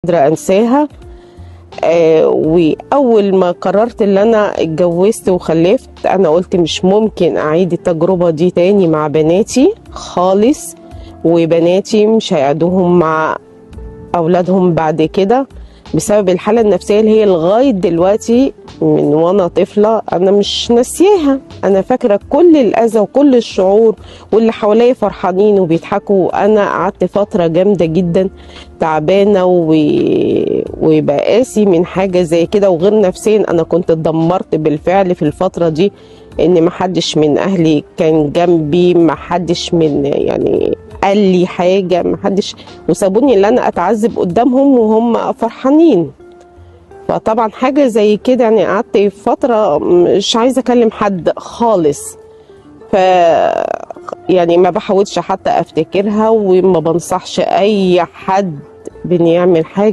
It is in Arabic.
قادرة انساها. واول ما قررت ان انا اتجوزت وخلفت انا قلت مش ممكن اعيد التجربة دي تاني مع بناتي خالص، وبناتي مش هيقعدوهم مع اولادهم بعد كده بسبب الحالة النفسية اللي هي لغاية دلوقتي من وانا طفلة انا مش ناسياها. انا فاكرة كل الاذى وكل الشعور، واللي حواليا فرحانين وبيضحكوا. انا قعدت فترة جامدة جدا تعبانة وبقاسي من حاجة زي كده، وغير نفسيا انا كنت اتدمرت بالفعل في الفترة دي، ان محدش من اهلي كان جنبي، محدش من يعني قال لي حاجة، محدش، وسابوني ان انا اتعذب قدامهم وهم فرحانين. فطبعا حاجة زي كده يعني قعدت فترة مش عايزة اكلم حد خالص. ف يعني ما بحاولش حتى افتكرها، وما بنصحش اي حد بان يعمل حاجة